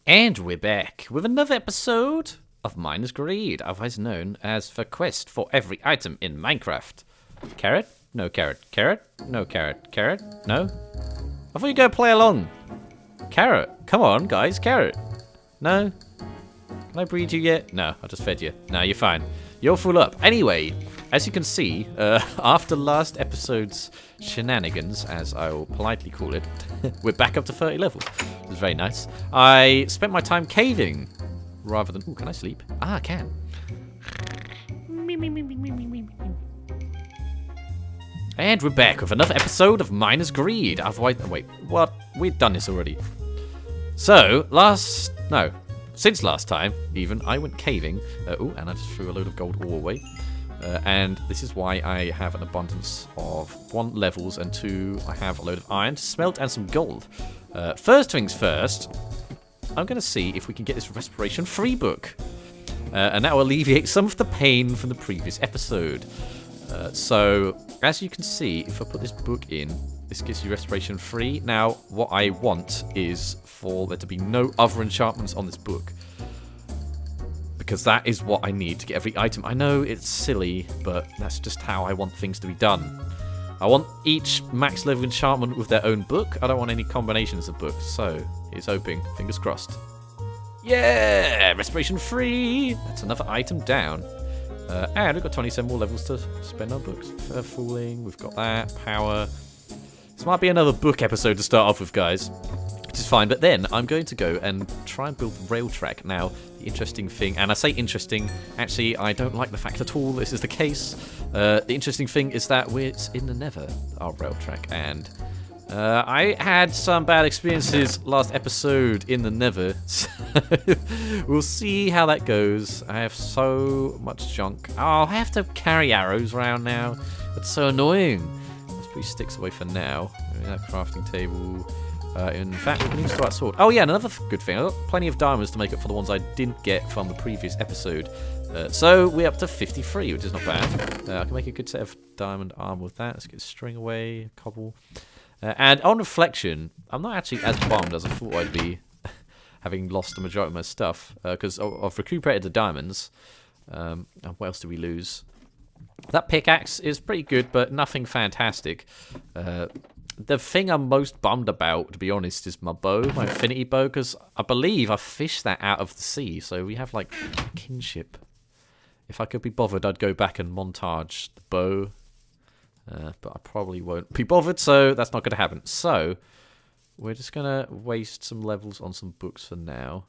And we're back with another episode of Miner's Greed, otherwise known as the quest for every item in Minecraft. Carrot? No carrot. Carrot? No carrot. Carrot? No? I thought you were going to play along. Carrot. Come on, guys. Carrot. No? Can I breed you yet? No, I just fed you. No, you're fine. You're full up. Anyway, as you can see, after last episode's shenanigans, as I will politely call it, we're back up to 30 levels. It was very nice. I spent my time caving rather than... Ooh, can I sleep? Ah, I can. And we're back with another episode of Miner's Greed. Otherwise... Wait, what? We've done this already. So, since last time, even, I went caving. Oh, and I just threw a load of gold ore away. And this is why I have an abundance of 1, levels, and 2, I have a load of iron to smelt and some gold. First things first, I'm going to see if we can get this Respiration Free book. And that will alleviate some of the pain from the previous episode. So, as you can see, if I put this book in, this gives you Respiration Free. Now, what I want is for there to be no other enchantments on this book. Because that is what I need to get every item. I know it's silly, but that's just how I want things to be done. I want each max level enchantment with their own book. I don't want any combinations of books. So, here's hoping. Fingers crossed. Yeah! Respiration Free! That's another item down. And we've got 27 more levels to spend on books. Fooling, we've got that. Power. This might be another book episode to start off with, guys. Which is fine, but then I'm going to go and try and build rail track. Now, the interesting thing, and I say interesting, actually I don't like the fact at all this is the case. The interesting thing is that we're in the Nether, our rail track, and I had some bad experiences last episode in the Nether, so we'll see how that goes. I have so much junk. Oh, I have to carry arrows around now. That's so annoying. Let's put sticks away for now. That crafting table. In fact, we can even start sword. Oh yeah, and another good thing. I've got plenty of diamonds to make up for the ones I didn't get from the previous episode. So we're up to 53, which is not bad. I can make a good set of diamond armor with that. Let's get string away, cobble. And on reflection, I'm not actually as bummed as I thought I'd be, having lost the majority of my stuff. Because I've recuperated the diamonds. And what else do we lose? That pickaxe is pretty good, but nothing fantastic. The thing I'm most bummed about, to be honest, is my bow, my infinity bow, because I believe I fished that out of the sea, so we have, like, kinship. If I could be bothered, I'd go back and montage the bow, but I probably won't be bothered, so that's not going to happen. So, we're just going to waste some levels on some books for now.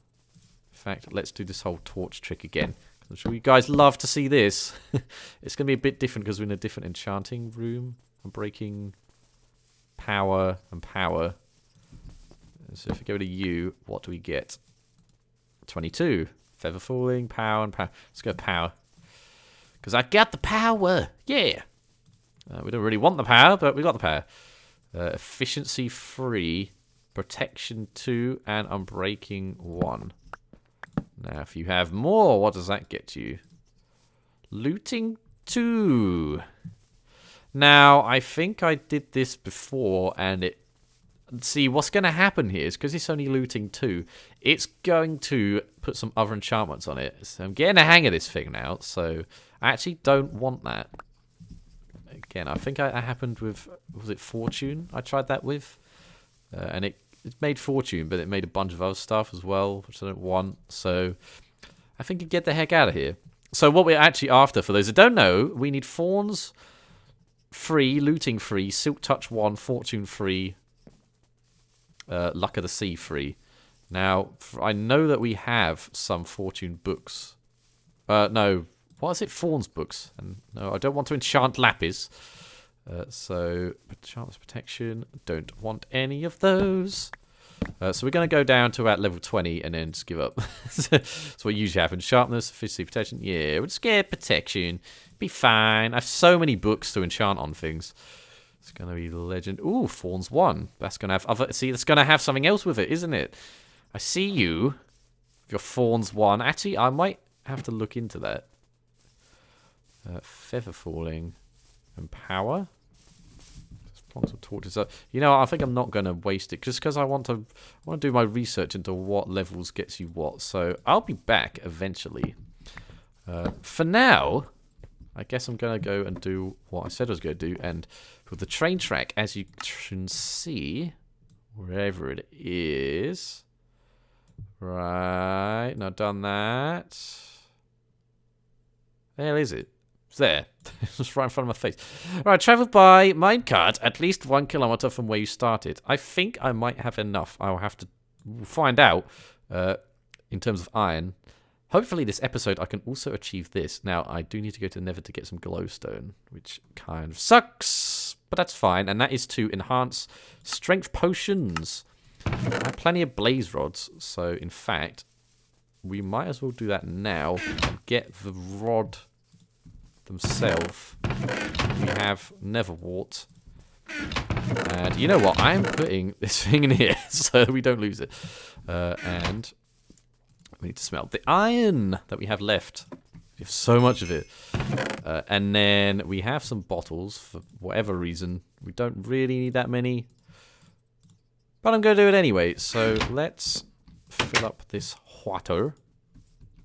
In fact, let's do this whole torch trick again. I'm sure you guys love to see this. It's going to be a bit different because we're in a different enchanting room. I'm breaking... power and power. So if we go to you, what do we get? 22. Feather falling, power and power. Let's go power. Because I got the power. Yeah. We don't really want the power, but we got the power. Efficiency 3. Protection 2. And unbreaking 1. Now, if you have more, what does that get you? Looting 2. Now, I think I did this before, and it... See, what's going to happen here is, because it's only looting 2, it's going to put some other enchantments on it. So I'm getting a hang of this thing now, so I actually don't want that. Again, I think it happened with... Was it Fortune I tried that with? And it made Fortune, but it made a bunch of other stuff as well, which I don't want. So I think you get the heck out of here. So what we're actually after, for those that don't know, we need Thorns... 3, looting 3, silk touch 1, fortune 3, luck of the sea 3. Now, I know that we have some fortune books. No, what is it? Thorns books. And no, I don't want to enchant lapis. So, enchantment protection, don't want any of those. So we're going to go down to about level 20 and then just give up. That's what usually happens. Sharpness, efficiency, protection. Yeah, we'll just get protection. Be fine. I have so many books to enchant on things. It's going to be legend. Ooh, Thorns 1. That's going to have other... See, that's going to have something else with it, isn't it? I see you. Your Thorns 1. Actually, I might have to look into that. Feather falling and power. Lots of torches. You know, I think I'm not going to waste it just because I want to do my research into what levels gets you what. So I'll be back eventually. For now, I guess I'm going to go and do what I said I was going to do. And with the train track, as you can see, wherever it is. Right, now done that. The hell is it? It's there. It's just right in front of my face. Right, travel by minecart at least 1 kilometer from where you started. I think I might have enough. I'll have to find out in terms of iron. Hopefully this episode I can also achieve this. Now, I do need to go to the Nether to get some glowstone, which kind of sucks, but that's fine. And that is to enhance strength potions. I have plenty of blaze rods, so in fact, we might as well do that now and get the rod themselves. We have nether wart. And you know what? I'm putting this thing in here so we don't lose it. And we need to smelt the iron that we have left. We have so much of it. And then we have some bottles for whatever reason. We don't really need that many. But I'm going to do it anyway. So let's fill up this water.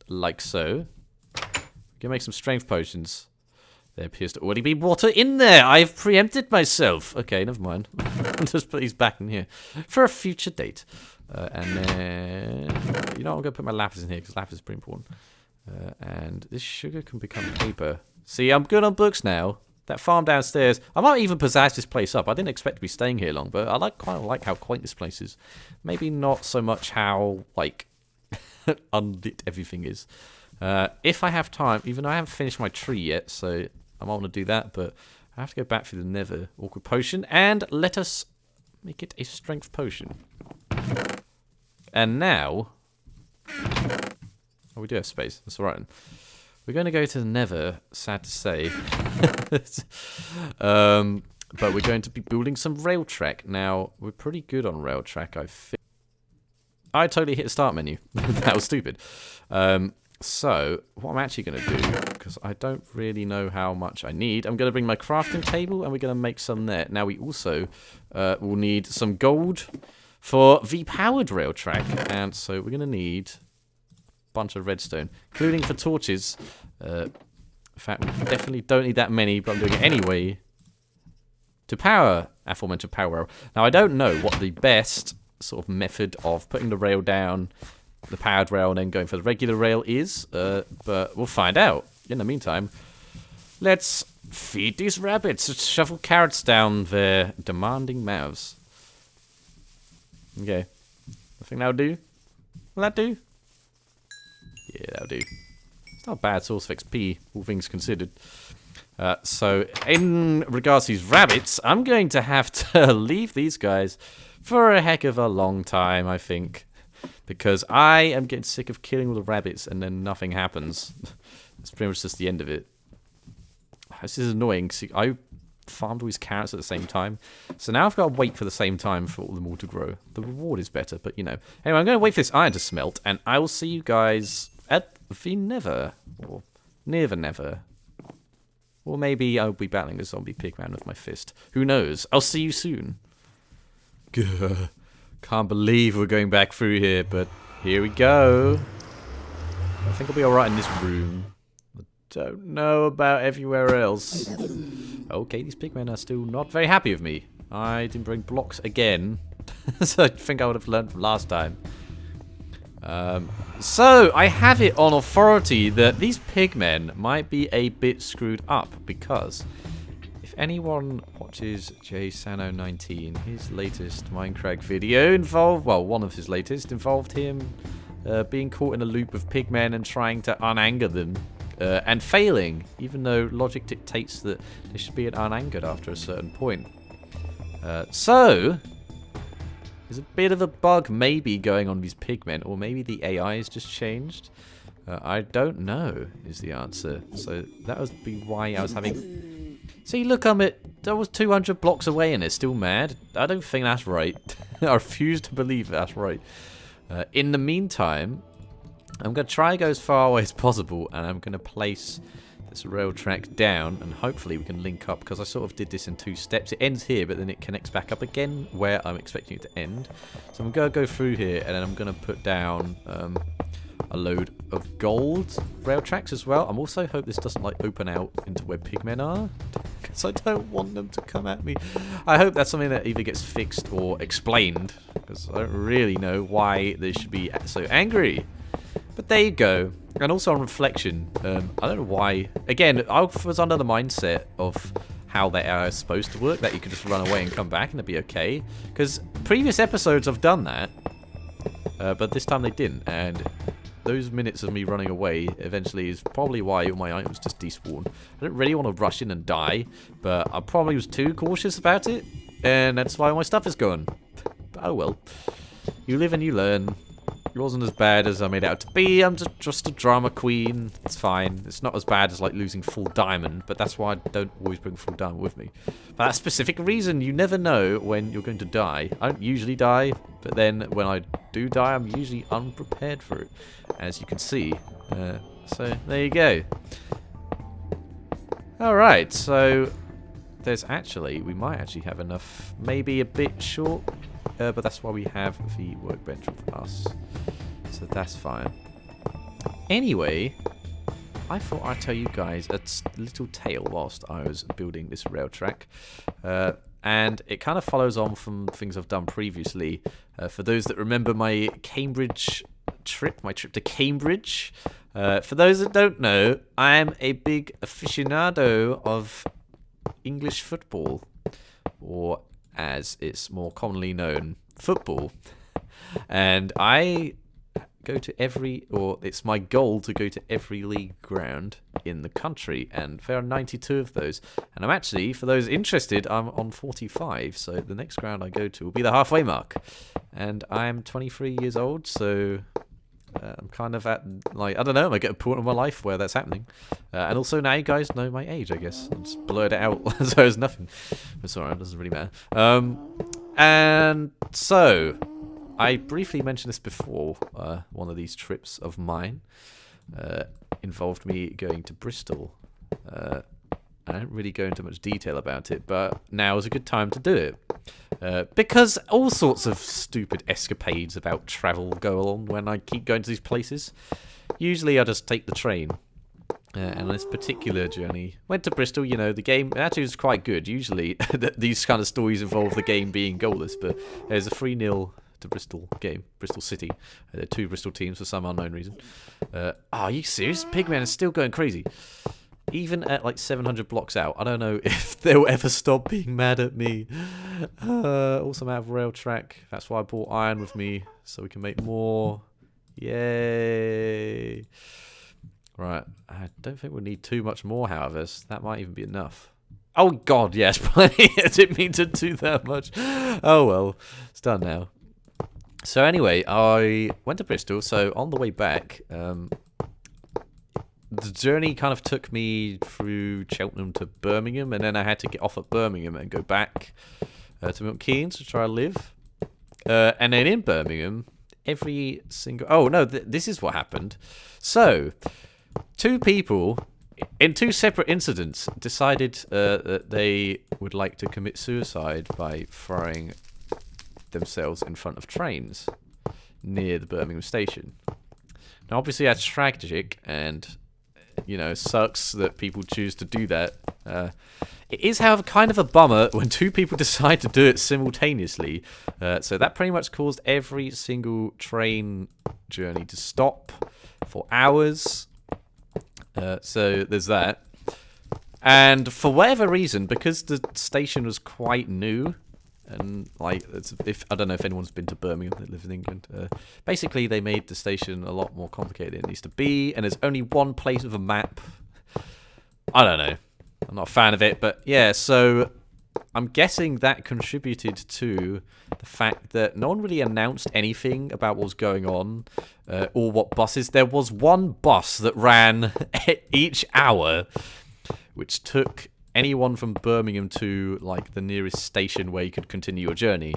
Like so. We can make some strength potions. There appears to already be water in there. I've preempted myself. Okay, never mind. I'll just put these back in here for a future date. And then, you know, I'm going to put my lapis in here because lapis is pretty important. And this sugar can become paper. See, I'm good on books now. That farm downstairs. I might even pizzazz this place up. I didn't expect to be staying here long, but I quite like how quaint this place is. Maybe not so much how, like, unlit everything is. If I have time, even though I haven't finished my tree yet, so I might want to do that, but I have to go back through the nether. Awkward potion, and let us make it a strength potion. And now, oh, we do have space. That's all right. We're going to go to the nether, sad to say. But we're going to be building some rail track. Now, we're pretty good on rail track, I think. I totally hit the start menu. That was stupid. So, what I'm actually going to do, because I don't really know how much I need, I'm going to bring my crafting table and we're going to make some there. Now, we also will need some gold for the powered rail track. And so, we're going to need a bunch of redstone, including for torches. In fact, we definitely don't need that many, but I'm doing it anyway to power aforementioned power rail. Now, I don't know what the best sort of method of putting the rail down, the powered rail, and then going for the regular rail is, but we'll find out. In the meantime, let's feed these rabbits. Let's shovel carrots down their demanding mouths. Okay. I think that'll do. Will that do? Yeah, that'll do. It's not a bad source of XP, all things considered. So, in regards to these rabbits, I'm going to have to leave these guys for a heck of a long time, I think. Because I am getting sick of killing all the rabbits and then nothing happens. That's pretty much just the end of it. This is annoying. See, I farmed all these carrots at the same time. So now I've got to wait for the same time for all them all to grow. The reward is better, but you know. Anyway, I'm going to wait for this iron to smelt, and I will see you guys at the nether. Or near the nether. Or maybe I'll be battling a zombie pigman with my fist. Who knows? I'll see you soon. Gah. Can't believe we're going back through here, but here we go. I think I'll be alright in this room. I don't know about everywhere else. Okay, these pigmen are still not very happy with me. I didn't bring blocks again. So I think I would have learned from last time. So, I have it on authority that these pigmen might be a bit screwed up because if anyone watches JSano19, his latest Minecraft video involved, well, one of his latest involved him being caught in a loop of pigmen and trying to unanger them and failing, even though logic dictates that they should be unangered after a certain point. So, there's a bit of a bug maybe going on with these pigmen, or maybe the AI has just changed. I don't know is the answer. So that would be why I was having... See, look, that was 200 blocks away and it's still mad. I don't think that's right. I refuse to believe that's right. In the meantime, I'm going to try to go as far away as possible, and I'm going to place this rail track down, and hopefully we can link up, because I sort of did this in 2 steps. It ends here, but then it connects back up again where I'm expecting it to end. So I'm going to go through here, and then I'm going to put down a load of gold rail tracks as well. I'm also hope this doesn't like open out into where pigmen are, because I don't want them to come at me. I hope that's something that either gets fixed or explained, because I don't really know why they should be so angry. But there you go. And also on reflection, I don't know why. Again, I was under the mindset of how they are supposed to work, that you could just run away and come back and it'd be okay. Because previous episodes have done that, but this time they didn't. And those minutes of me running away eventually is probably why all my items just despawn. I don't really want to rush in and die, but I probably was too cautious about it, and that's why all my stuff is gone. But oh well. You live and you learn. It wasn't as bad as I made it out to be. I'm just a drama queen. It's fine. It's not as bad as like losing full diamond, but that's why I don't always bring full diamond with me. For that specific reason, you never know when you're going to die. I don't usually die, but then when I do die, I'm usually unprepared for it, as you can see. So there you go. Alright, so there's actually, we might actually have enough, maybe a bit short, but that's why we have the workbench with us. So that's fine. Anyway, I thought I'd tell you guys a little tale whilst I was building this rail track. And it kind of follows on from things I've done previously. For those that remember my Cambridge trip, my trip to Cambridge. For those that don't know, I am a big aficionado of English football, or as it's more commonly known, football. And I go to it's my goal to go to every league ground in the country, and there are 92 of those. And I'm actually, for those interested, I'm on 45, so the next ground I go to will be the halfway mark. And I'm 23 years old, so I'm kind of at, like, I don't know, I get a point in my life where that's happening. And also now you guys know my age, I guess. I just blurred it out, so there's nothing. It's alright, it doesn't really matter. And so, I briefly mentioned this before. One of these trips of mine involved me going to Bristol. I don't really go into much detail about it, but now is a good time to do it. Because all sorts of stupid escapades about travel go on when I keep going to these places. Usually I just take the train. And on this particular journey, went to Bristol, you know, the game actually was quite good. Usually these kind of stories involve the game being goalless, but there's a 3-0 to Bristol game, Bristol City. There are 2 Bristol teams for some unknown reason. Are you serious? Pigman is still going crazy. Even at like 700 blocks out, I don't know if they'll ever stop being mad at me. Also, I'm out of rail track. That's why I brought iron with me, so we can make more. Yay! Right, I don't think we'll need too much more, however. So that might even be enough. Oh god, yes, plenty. I didn't mean to do that much. Oh well, it's done now. So anyway, I went to Bristol, so on the way back, the journey kind of took me through Cheltenham to Birmingham, and then I had to get off at Birmingham and go back to Milton Keynes to try to live. And then in Birmingham, every single... Oh, no, this is what happened. So, 2 people, in 2 separate incidents, decided that they would like to commit suicide by throwing themselves in front of trains near the Birmingham station. Now, obviously, that's tragic, and, you know, sucks that people choose to do that. It is, however, kind of a bummer when 2 people decide to do it simultaneously. So that pretty much caused every single train journey to stop for hours. So there's that. And for whatever reason, because the station was quite new, and like, I don't know if anyone's been to Birmingham that lives in England. Basically, they made the station a lot more complicated than it needs to be, and there's only one place with a map. I don't know. I'm not a fan of it, but yeah, so I'm guessing that contributed to the fact that no one really announced anything about what was going on, or what buses. There was one bus that ran each hour, which took anyone from Birmingham to like the nearest station where you could continue your journey.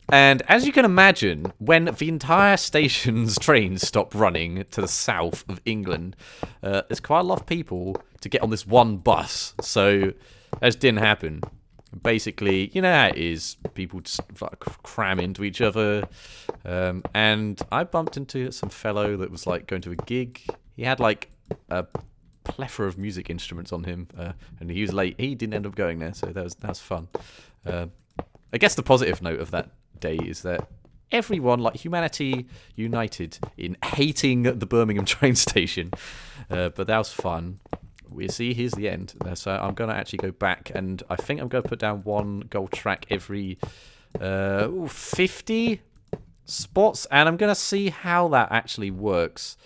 And as you can imagine, when the entire station's trains stop running to the south of England, there's quite a lot of people to get on this one bus. So, that didn't happen. Basically, you know how it is. People just cram into each other. And I bumped into some fellow that was like going to a gig. He had like a plethora of music instruments on him, and he was late. He didn't end up going there, so that was fun. I guess the positive note of that day is that everyone, like humanity, united in hating the Birmingham train station. But that was fun. We see, here's the end. So I'm going to actually go back, and I think I'm going to put down one gold track every 50 spots, and I'm going to see how that actually works.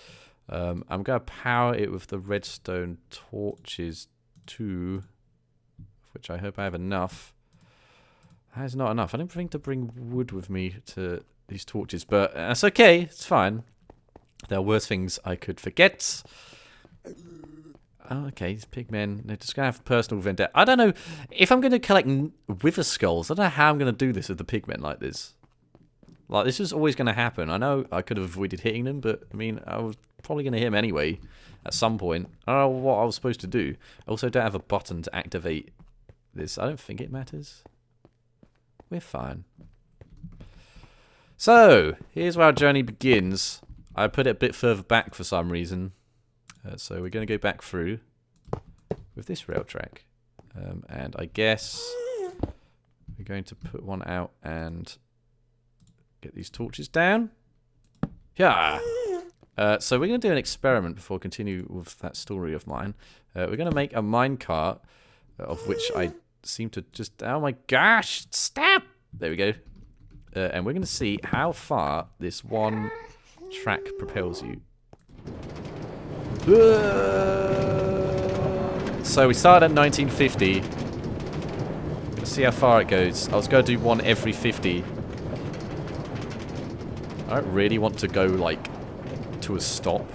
I'm going to power it with the redstone torches too, which I hope I have enough. That is not enough. I didn't think to bring wood with me to these torches, but that's okay. It's fine. There are worse things I could forget. Oh, okay, these pigmen, they're just going to have personal vendetta. I don't know if I'm going to collect wither skulls. I don't know how I'm going to do this with the pigmen like this. Like, this is always going to happen. I know I could have avoided hitting them, but, I mean, I was probably going to hit them anyway at some point. I don't know what I was supposed to do. I also don't have a button to activate this. I don't think it matters. We're fine. So, here's where our journey begins. I put it a bit further back for some reason. So we're going to go back through with this rail track. And I guess we're going to put one out and get these torches down. Yeah. So we're going to do an experiment before I continue with that story of mine. We're going to make a minecart, of which I seem to just... Oh my gosh! Stop! There we go. And we're going to see how far this one track propels you. So we started at 1950. Let's see how far it goes. I was going to do one every 50. I don't really want to go, like, to a stop.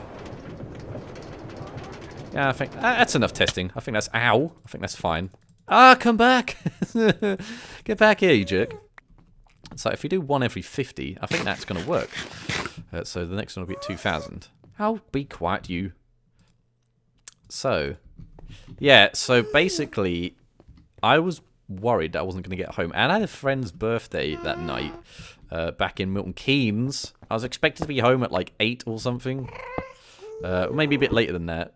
Yeah, I think that's enough testing. I think that's... Ow! I think that's fine. Ah, come back! Get back here, you jerk. So if you do one every 50, I think that's going to work. So the next one will be at 2,000. Oh, be quiet, you. So, yeah, so basically, I was worried that I wasn't going to get home. And I had a friend's birthday that night back in Milton Keynes. I was expected to be home at like 8 or something. Maybe a bit later than that.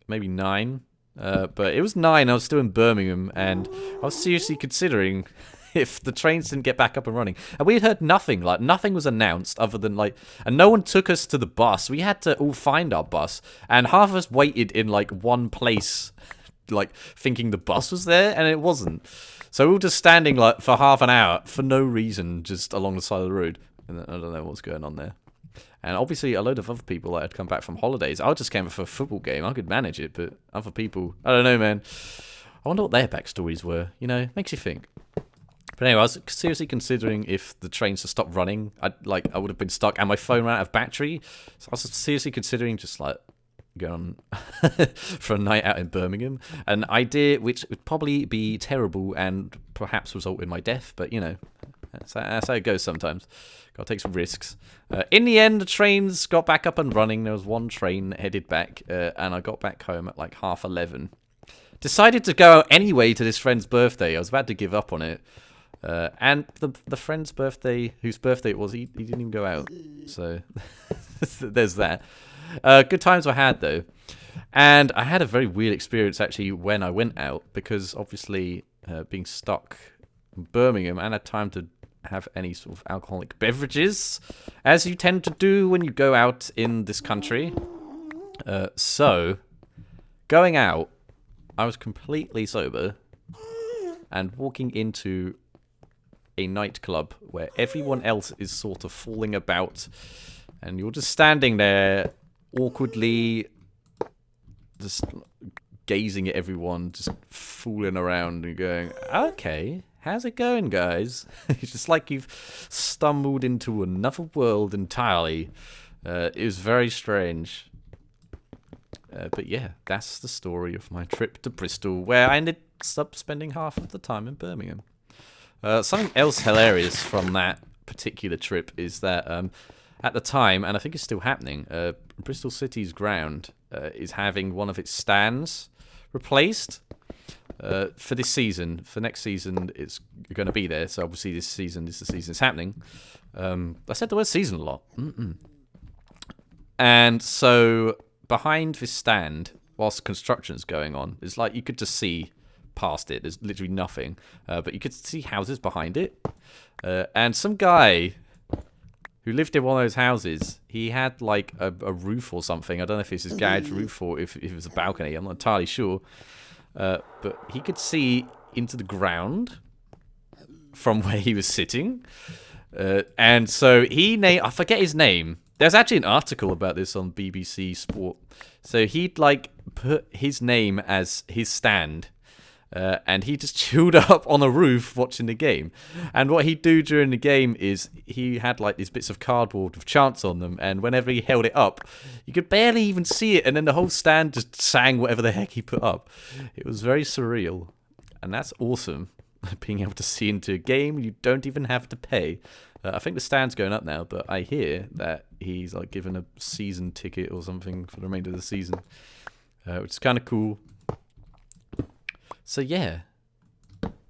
Maybe 9. But it was 9, I was still in Birmingham, and I was seriously considering if the trains didn't get back up and running. And we had heard nothing, like, nothing was announced other than, like, and no one took us to the bus. We had to all find our bus, and half of us waited in, like, one place, like, thinking the bus was there, and it wasn't. So we were just standing, like, for half an hour, for no reason, just along the side of the road. And I don't know what's going on there. And obviously, a load of other people that had come back from holidays. I just came for a football game. I could manage it, but other people, I don't know, man. I wonder what their backstories were. You know, makes you think. But anyway, I was seriously considering if the trains had stopped running, I would have been stuck, and my phone ran out of battery. So I was seriously considering just like going for a night out in Birmingham. An idea which would probably be terrible and perhaps result in my death. But you know, that's how it goes sometimes. Gotta take some risks. In the end, the trains got back up and running. There was one train headed back, and I got back home at like 11:30. Decided to go out anyway to this friend's birthday. I was about to give up on it. And the friend's birthday, whose birthday it was, he didn't even go out. So there's that. Good times were had, though. And I had a very weird experience, actually, when I went out. Because, obviously, being stuck in Birmingham, I had time to have any sort of alcoholic beverages, as you tend to do when you go out in this country. So, going out, I was completely sober and walking into a nightclub where everyone else is sort of falling about, and you're just standing there awkwardly, just gazing at everyone, just fooling around and going, okay, how's it going, guys? It's just like you've stumbled into another world entirely. It was very strange. But yeah, that's the story of my trip to Bristol, where I ended up spending half of the time in Birmingham. Something else hilarious from that particular trip is that at the time, and I think it's still happening, Bristol City's ground is having one of its stands replaced for this season. For next season, it's going to be there. So obviously this season is the season it's happening. I said the word season a lot. And so behind this stand, whilst construction's going on, it's like you could just see past it. There's literally nothing. But you could see houses behind it. And some guy who lived in one of those houses, he had like a roof or something. I don't know if it's his garage roof or if it was a balcony. I'm not entirely sure. But he could see into the ground from where he was sitting. And so he named, I forget his name. There's actually an article about this on BBC Sport. So he'd like put his name as his stand. And he just chilled up on a roof watching the game. And what he'd do during the game is he had like these bits of cardboard with chants on them. And whenever he held it up, you could barely even see it. And then the whole stand just sang whatever the heck he put up. It was very surreal. And that's awesome. Being able to see into a game you don't even have to pay. I think the stand's going up now, but I hear that he's like given a season ticket or something for the remainder of the season. Which is kind of cool. So yeah,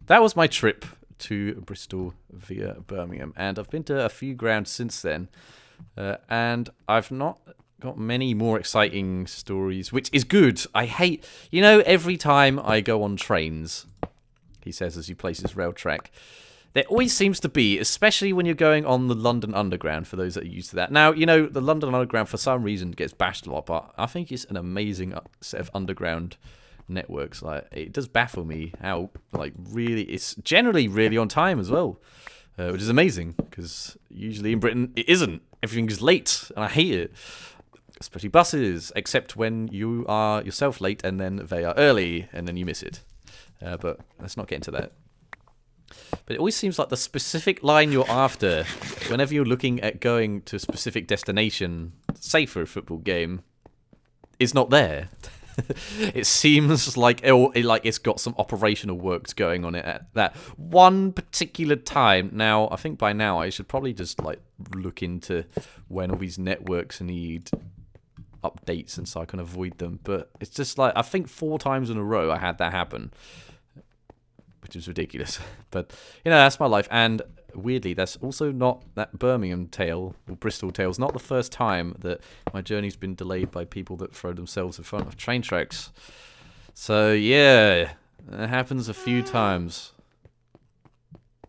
that was my trip to Bristol via Birmingham, and I've been to a few grounds since then, and I've not got many more exciting stories, which is good. I hate, every time I go on trains, he says as he places rail track, there always seems to be, especially when you're going on the London Underground, for those that are used to that. Now, the London Underground for some reason gets bashed a lot, but I think it's an amazing set of underground networks. Like, it does baffle me how really it's generally really on time as well, which is amazing because usually in Britain it isn't. Everything is late and I hate it, especially buses, except when you are yourself late and then they are early and then you miss it. But let's not get into that. But it always seems like the specific line you're after whenever you're looking at going to a specific destination, say for a football game, is not there. It seems like it's got some operational works going on it at that one particular time. Now, I think by now I should probably just look into when all these networks need updates and so I can avoid them. But it's just I think 4 times in a row I had that happen, which is ridiculous. But that's my life. And weirdly, that's also not that Birmingham tale or Bristol tale's not the first time that my journey's been delayed by people that throw themselves in front of train tracks. So yeah, it happens a few times.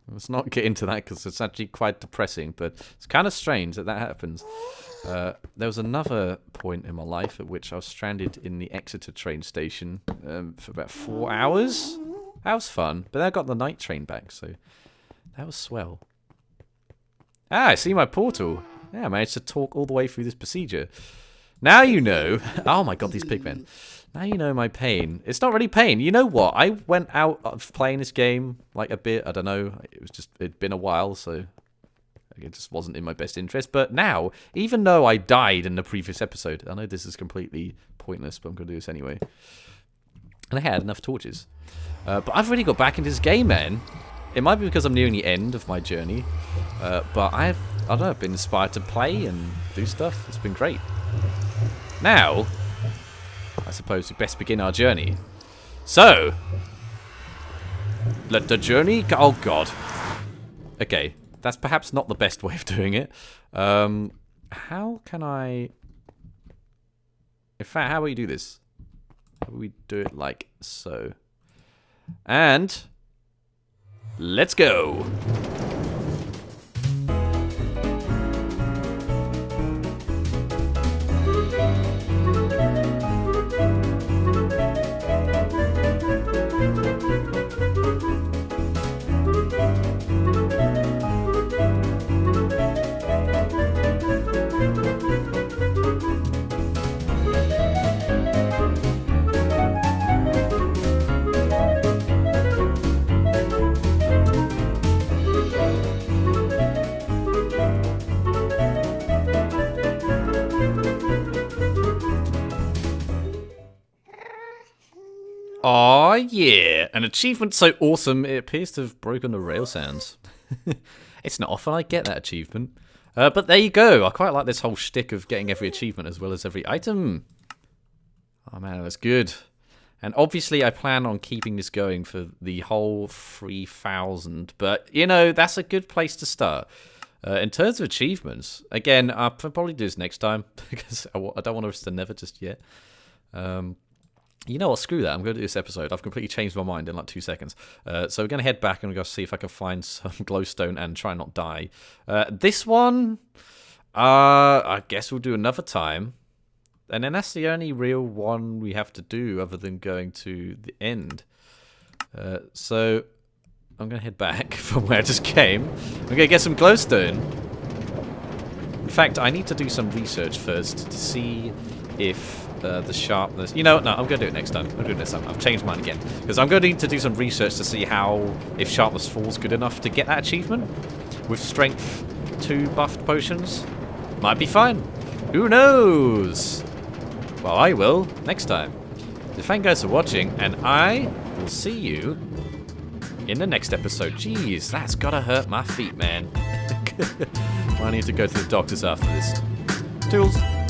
Let's not get into that because it's actually quite depressing, but it's kind of strange that happens. There was another point in my life at which I was stranded in the Exeter train station for about 4 hours. That was fun, but then I got the night train back, so that was swell. I see my portal. Yeah, I managed to talk all the way through this procedure. Now you know. Oh my god, these pigmen. Now you know my pain. It's not really pain. You know what? I went out of playing this game a bit. I don't know. It'd been a while, so it just wasn't in my best interest. But now, even though I died in the previous episode, I know this is completely pointless, but I'm going to do this anyway. And I had enough torches. But I've really got back into this game, man. It might be because I'm nearing the end of my journey, but I don't know, I've been inspired to play and do stuff. It's been great. Now, I suppose we best begin our journey. So, let the journey go. Oh god. Okay, that's perhaps not the best way of doing it. How can I... In fact, how will we do this? How will we do it like so? And... let's go! Aw, yeah. An achievement so awesome, it appears to have broken the rail sounds. It's not often I get that achievement. But there you go. I quite like this whole shtick of getting every achievement as well as every item. Oh man, that's good. And obviously I plan on keeping this going for the whole 3,000. But, you know, that's a good place to start. In terms of achievements, again, I'll probably do this next time. Because I don't want to risk the never just yet. You know what, screw that. I'm going to do this episode. I've completely changed my mind in like 2 seconds. So we're going to head back and go see if I can find some glowstone and try not die. This one, I guess we'll do another time. And then that's the only real one we have to do other than going to the end. So I'm going to head back from where I just came. I'm going to get some glowstone. In fact, I need to do some research first to see if the sharpness... You know, no, I'm going to do it next time. I'm doing this time. I've changed mine again. Because I'm going to need to do some research to see if sharpness falls good enough to get that achievement. With strength 2 buffed potions. Might be fine. Who knows? Well, I will next time. So thank you guys for watching, and I will see you in the next episode. Jeez, that's gotta hurt my feet, man. I need to go to the doctors after this. Toodles.